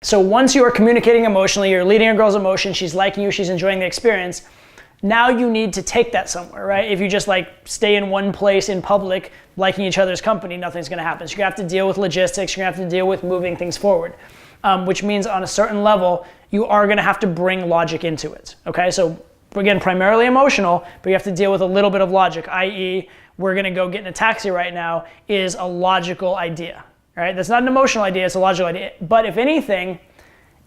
So once you are communicating emotionally, you're leading a girl's emotion, she's liking you, she's enjoying the experience, now you need to take that somewhere, right? If you just like stay in one place in public, liking each other's company, nothing's gonna happen. So you're gonna have to deal with logistics, you're gonna have to deal with moving things forward, which means on a certain level, you are gonna have to bring logic into it, okay? So again, primarily emotional, but you have to deal with a little bit of logic, i.e., we're gonna go get in a taxi right now is a logical idea, right? That's not an emotional idea, it's a logical idea. But if anything,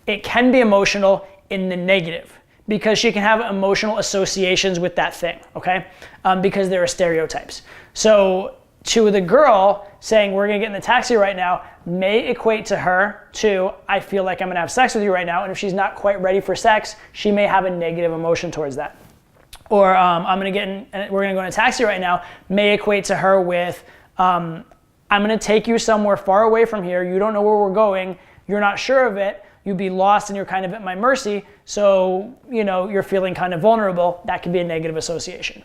it can be emotional in the negative, because she can have emotional associations with that thing, okay? Because there are stereotypes. So to the girl, saying we're gonna get in the taxi right now may equate to her to, I feel like I'm gonna have sex with you right now, and if she's not quite ready for sex, she may have a negative emotion towards that. Or we're gonna go in a taxi right now may equate to her with, I'm gonna take you somewhere far away from here, you don't know where we're going, you're not sure of it, you'd be lost and you're kind of at my mercy, so you're feeling kind of vulnerable. That could be a negative association.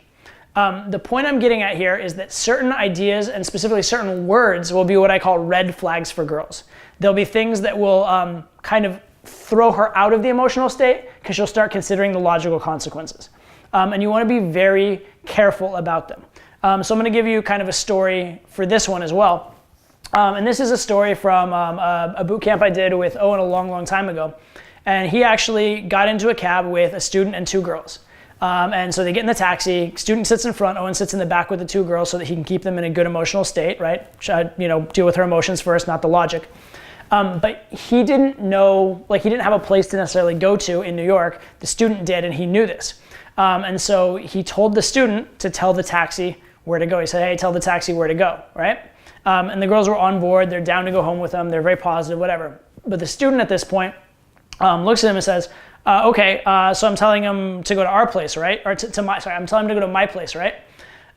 The point I'm getting at here is that certain ideas and specifically certain words will be what I call red flags for girls. There'll be things that will kind of throw her out of the emotional state because she'll start considering the logical consequences. And you want to be very careful about them. So I'm going to give you kind of a story for this one as well. And this is a story from a boot camp I did with Owen a long, long time ago. And he actually got into a cab with a student and two girls. And so they get in the taxi, student sits in front, Owen sits in the back with the two girls so that he can keep them in a good emotional state, right? Deal with her emotions first, not the logic. But he didn't know, he didn't have a place to necessarily go to in New York. The student did, and he knew this. And so he told the student to tell the taxi where to go. He said, hey, tell the taxi where to go, right? And the girls were on board, they're down to go home with him, they're very positive, whatever. But the student at this point looks at him and says, okay, so I'm telling him to go to our place, right? Or I'm telling him to go to my place, right?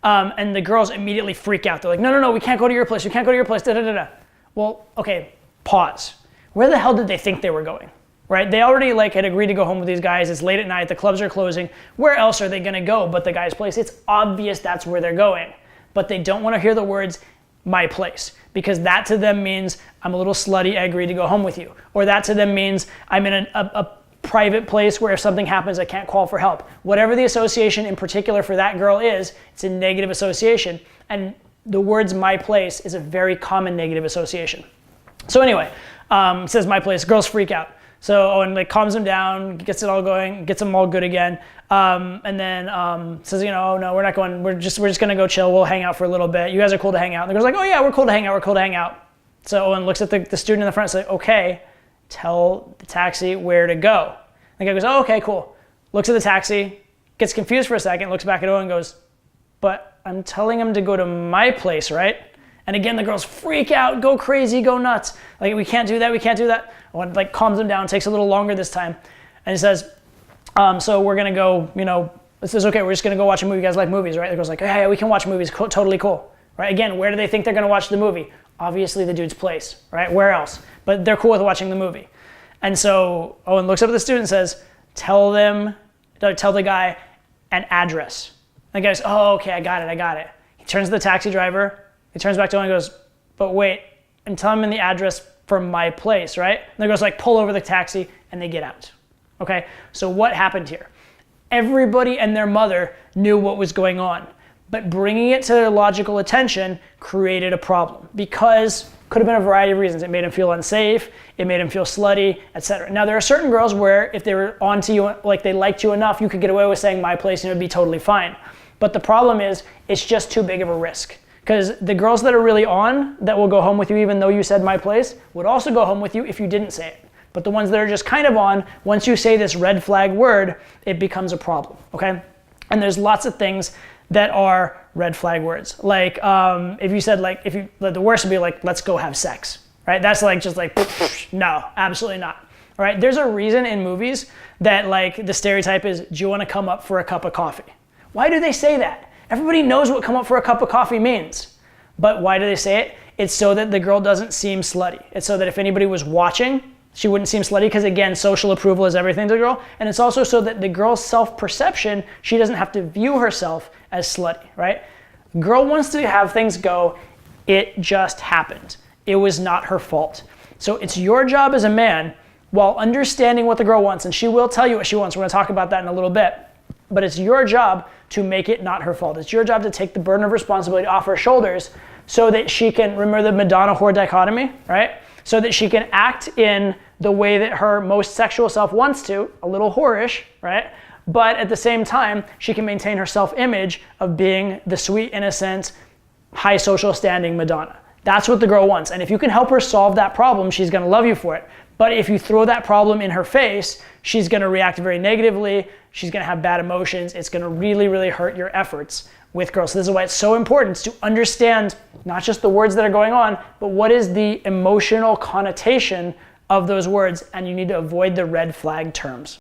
And the girls immediately freak out. They're like, no, we can't go to your place, we can't go to your place, da-da-da-da. Well, okay, pause. Where the hell did they think they were going, right? They already had agreed to go home with these guys, it's late at night, the clubs are closing. Where else are they gonna go but the guy's place? It's obvious that's where they're going. But they don't wanna hear the words, my place, because that to them means I'm a little slutty, I agreed to go home with you. Or that to them means I'm in a private place where if something happens I can't call for help. Whatever the association in particular for that girl is, it's a negative association. And the words my place is a very common negative association. So anyway, it says my place, girls freak out. So Owen calms them down, gets it all going, gets them all good again, and then says, oh no, we're not going. We're just gonna go chill. We'll hang out for a little bit. You guys are cool to hang out. And the girl's like, oh yeah, we're cool to hang out. We're cool to hang out. So Owen looks at the student in the front and says, okay, tell the taxi where to go. The guy goes, oh okay, cool. Looks at the taxi, gets confused for a second, looks back at Owen and goes, but I'm telling him to go to my place, right? And again, the girls freak out, go crazy, go nuts. We can't do that, we can't do that. Owen calms them down, takes a little longer this time. And he says, so we're gonna go, this is okay, we're just gonna go watch a movie. You guys like movies, right? The girl's like, hey, we can watch movies, totally cool. Right, again, where do they think they're gonna watch the movie? Obviously the dude's place, right? Where else? But they're cool with watching the movie. And so Owen looks up at the student and says, tell the guy an address. And the guy goes, oh, okay, I got it. He turns to the taxi driver, he turns back to Owen and goes, but wait, and tell him in the address for my place, right? And the girls pull over the taxi and they get out. Okay, so what happened here? Everybody and their mother knew what was going on, but bringing it to their logical attention created a problem because could have been a variety of reasons. It made them feel unsafe, it made them feel slutty, etc. Now there are certain girls where if they were onto you, they liked you enough, you could get away with saying my place and it would be totally fine. But the problem is, it's just too big of a risk. Because the girls that are really on, that will go home with you even though you said my place, would also go home with you if you didn't say it. But the ones that are just kind of on, once you say this red flag word, it becomes a problem, okay? And there's lots of things that are red flag words. If you said the worst would be let's go have sex, right? That's no, absolutely not. All right, there's a reason in movies that the stereotype is, do you want to come up for a cup of coffee? Why do they say that? Everybody knows what come up for a cup of coffee means. But why do they say it? It's so that the girl doesn't seem slutty. It's so that if anybody was watching, she wouldn't seem slutty because again, social approval is everything to the girl. And it's also so that the girl's self-perception, she doesn't have to view herself as slutty, right? Girl wants to have things go, it just happened. It was not her fault. So it's your job as a man while understanding what the girl wants. And she will tell you what she wants. We're gonna talk about that in a little bit. But it's your job to make it not her fault. It's your job to take the burden of responsibility off her shoulders so that she can, remember the Madonna whore dichotomy, right? So that she can act in the way that her most sexual self wants to, a little whorish, right? But at the same time, she can maintain her self-image of being the sweet, innocent, high social standing Madonna. That's what the girl wants. And if you can help her solve that problem, she's gonna love you for it. But if you throw that problem in her face, she's gonna react very negatively. She's gonna have bad emotions. It's gonna really, really hurt your efforts with girls. So this is why it's so important to understand not just the words that are going on, but what is the emotional connotation of those words, and you need to avoid the red flag terms.